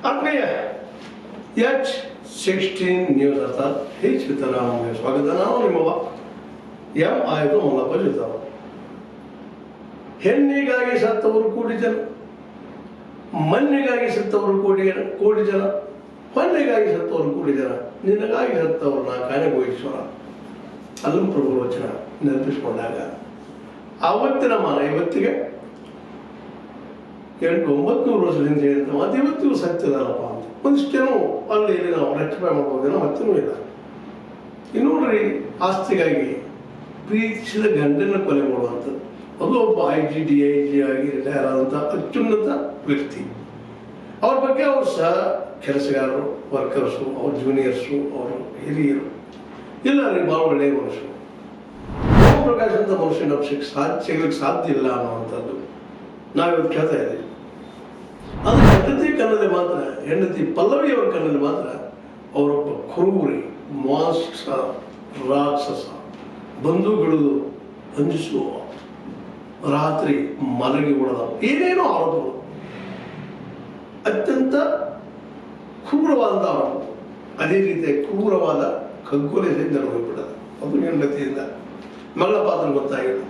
ಆತ್ಮೀಯ H16 news ಅರ್ಥಾತ್ H ವಿತರಣಾ ಸ್ವಾಗತ. ನಾವು ನಿಮ್ಮವ ಎಂ ಆಯ್ತು ಮಲ್ಲಪ್ಪ ಜೊತಾವ. ಹೆಣ್ಣಿಗಾಗಿ ಸತ್ತವರು ಕೋಟಿ ಜನ, ಮಣ್ಣಿಗಾಗಿ ಸತ್ತವರು ಕೋಟಿ ಜನ, ಹೊನ್ನೆಗಾಗಿ ಸತ್ತವರು ಕೋಟಿ ಜನ, ನಿನಗಾಗಿ ಸತ್ತವ್ರನ್ನ ಕಾಣೆಗೋಯಿಸೋಣ. ಅದನ್ನು ಪ್ರಭು ವಚನ ನೆನಪಿಸಿಕೊಂಡಾಗ ಆವತ್ತಿನ ಮಾನ ಇವತ್ತಿಗೆ 800-900 ವರ್ಷದಿಂದ ಹೇಳಿರ್ತಾವೆ. ಅದು ಇವತ್ತಿಗೂ ಸತ್ಯದಲ್ಲಪ್ಪ ಅಂತ ಒಂದಿಷ್ಟೇನೋ ಅಲ್ಲಿ ಇಲ್ಲಿ ನಾವು ರೆಕ್ಟಿಫೈ ಮಾಡ್ಬೋದೇನೋ, ಮತ್ತೇನೂ ಇಲ್ಲ. ಇನ್ನು ನೋಡ್ರಿ, ಆಸ್ತಿಗಾಗಿ ಪ್ರೀತಿಸಿದ ಗಂಡನ ಕೊಲೆ ಮಾಡುವಂಥದ್ದು. ಅದು ಒಬ್ಬ IGDIG ಆಗಿ ರಿಟೈರ್ ಆದಂಥ ಅತ್ಯುನ್ನತ ವ್ಯಕ್ತಿ. ಅವ್ರ ಬಗ್ಗೆ ಅವ್ರು ಸಹ ಕೆಲಸಗಾರರು, ವರ್ಕರ್ಸು, ಅವ್ರ ಜೂನಿಯರ್ಸು, ಅವರು ಹಿರಿಯರು ಎಲ್ಲರಿಗೆ ಭಾಳ ಒಳ್ಳೆಯ ಮನುಷ್ಯರು. ಓಂ ಪ್ರಕಾಶ್ ಅಂತ ಮನುಷ್ಯ ನಮ್ಮ ಸಿಗಲಿಕ್ಕೆ ಸಾಧ್ಯ ಇಲ್ಲ ಅನ್ನುವಂಥದ್ದು ನಾವಿವತ್ತು ಕೇಳ್ತಾ ಇದ್ದೀವಿ. ಅದು ಹೆಂಡತಿ ಕಣ್ಣಲ್ಲಿ ಮಾತ್ರ, ಹೆಂಡತಿ ಪಲ್ಲವಿಯವರ ಕಣ್ಣಲ್ಲಿ ಮಾತ್ರ ಅವರೊಬ್ಬ ಕ್ರೂರಿ, ಮಾಂಸ ರಾಕ್ಷಸ, ಬಂಧುಗಿಳಿದು ಅಂಜಿಸುವ, ರಾತ್ರಿ ಮಲಗಿ ಉಳಿದ ಏನೇನೋ ಆರೋಪಗಳು, ಅತ್ಯಂತ ಕ್ರೂರವಾದ ಆರೋಪ. ಅದೇ ರೀತಿಯ ಕ್ರೂರವಾದ ಕಗ್ಗೊಲೆಯಿಂದ ಹೋಗ್ಬಿಟ್ಟದ. ಅದು ಹೆಂಡತಿಯಿಂದ ಮಗಳ ಪಾತ್ರ ಗೊತ್ತಾಗಿಲ್ಲ.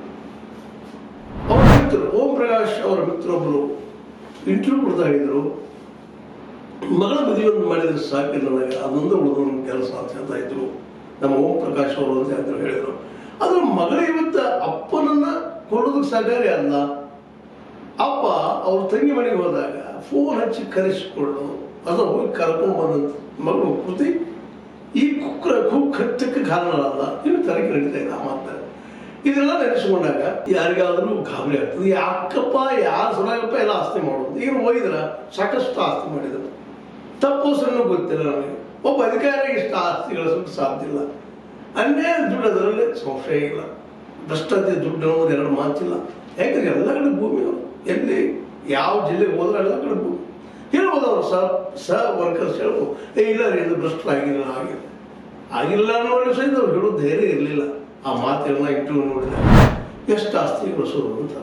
ಅವರ ಮಿತ್ರರು, ಓಂ ಪ್ರಕಾಶ್ ಅವರ ಮಿತ್ರೊಬ್ಬರು ಇಂಟರ್ವ್ಯೂ ಕೊಡ್ತಾ ಇದ್ರು. ಮಗಳ ಮದುವೆಯನ್ನು ಮಾಡಿದ್ರೆ ಸಾಕು ನನಗೆ, ಅದೊಂದು ಉಳಿದೊಂದು ಕೆಲಸ ಅಂತ ಹೇಳ್ತಾ ಇದ್ರು ನಮ್ಮ ಓಂ ಪ್ರಕಾಶ್ ಅವರು ಅಂತ ಅಂತ ಹೇಳಿದರು. ಅದು ಮಗಳ ಇವತ್ತ ಅಪ್ಪನನ್ನ ಕೊಡೋದಕ್ಕೆ ಸಹಕಾರಿ ಅಲ್ಲ. ಅಪ್ಪ ಅವ್ರ ತಂಗಿ ಮನೆಗೆ ಹೋದಾಗ ಫೋನ್ ಹಚ್ಚಿ ಕರೆಸಿಕೊಳ್ಳು, ಅದು ಹೋಗಿ ಕರ್ಕೊಂಡು ಬಂದಂತ ಮಗಳು ಕೃತಿ ಈ ಕೃತ್ಯಕ್ಕೆ ಕಾರಣ ಅಲ್ಲ. ಇನ್ನು ತರಕ್ಕೆ ನಡೀತಾ ಇದೆ ಆ ಮಾತಾಡ. ಇದೆಲ್ಲ ನೆನೆಸ್ಕೊಂಡಾಗ ಯಾರಿಗಾದ್ರೂ ಗಾಬರಿ ಆಗ್ತದೆ. ಯಾಕಪ್ಪ, ಯಾರು ಸೊಲಾಗಪ್ಪ ಎಲ್ಲ ಆಸ್ತಿ ಮಾಡೋದು. ಈಗ ಹೋಗಿದ್ರ ಸಾಕಷ್ಟು ಆಸ್ತಿ ಮಾಡಿದ್ರು, ತಪ್ಪು ಸಣ್ಣ ಗೊತ್ತಿಲ್ಲ ನನಗೆ. ಒಬ್ಬ ಅಧಿಕಾರಿ ಇಷ್ಟು ಆಸ್ತಿ ಗಳಿಸೋಕೆ ಸಾಧ್ಯ ಇಲ್ಲ. ಅನ್ಯಾಯ ದುಡ್ಡು ಅದರಲ್ಲಿ ಸಂಶಯ ಇಲ್ಲ. ಭ್ರಷ್ಟಾಚಾರ ದುಡ್ಡು ಅನ್ನೋದು ಎರಡು ಮಾತಿಲ್ಲ. ಯಾಕಂದ್ರೆ ಎಲ್ಲ ಕಡೆ ಭೂಮಿ, ಎಲ್ಲಿ ಯಾವ ಜಿಲ್ಲೆಗೆ ಹೋದ್ರೆ ಎಲ್ಲ ಕಡೆ ಭೂಮಿ ಹೇಳ್ಬೋದು. ಅವರು ಸಹ ವರ್ಕರ್ಸ್ ಹೇಳ್ಬೋದು, ಇಲ್ಲ ರೀ ಇದು ಭ್ರಷ್ಟರಾಗಿಲ್ಲ, ಆಗಿಲ್ಲ ಅನ್ನೋ ಸಹಿತ ಅವ್ರು ಹೇಳೋದು ಧೈರ್ಯ ಇರಲಿಲ್ಲ. ಆ ಮಾತೆಲ್ಲ ಇಂಟರ್ವ್ಯೂ ನೋಡಿದಾಗ ಎಷ್ಟು ಆಸ್ತಿ ಗಳಿಸೋದು ಅಂತ.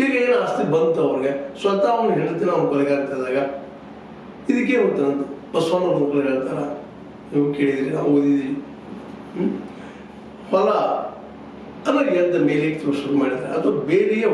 ಈಗ ಏನು ಆಸ್ತಿ ಬಂತು ಅವ್ರಿಗೆ, ಸ್ವತಃ ಅವನು ಹೇಳ್ತೀನಿ ಅವ್ನು ಕೊಲೆಗಾಗ್ತಿದ್ದಾಗ ಇದಕ್ಕೆ ಹೋಗ್ತಾನಂತ ಬಸವಣ್ಣ ಮಕ್ಕಳು ಹೇಳ್ತಾರ, ನೀವು ಕೇಳಿದ್ರಿ, ನಾವು ಓದಿದ್ದೀವಿ. ಹೊಲ ಅಲ್ಲ ಎದ್ದ ಮೇಲೆ ಶುರು ಮಾಡಿದ್ರೆ ಅದು ಬೇರೆಯೇ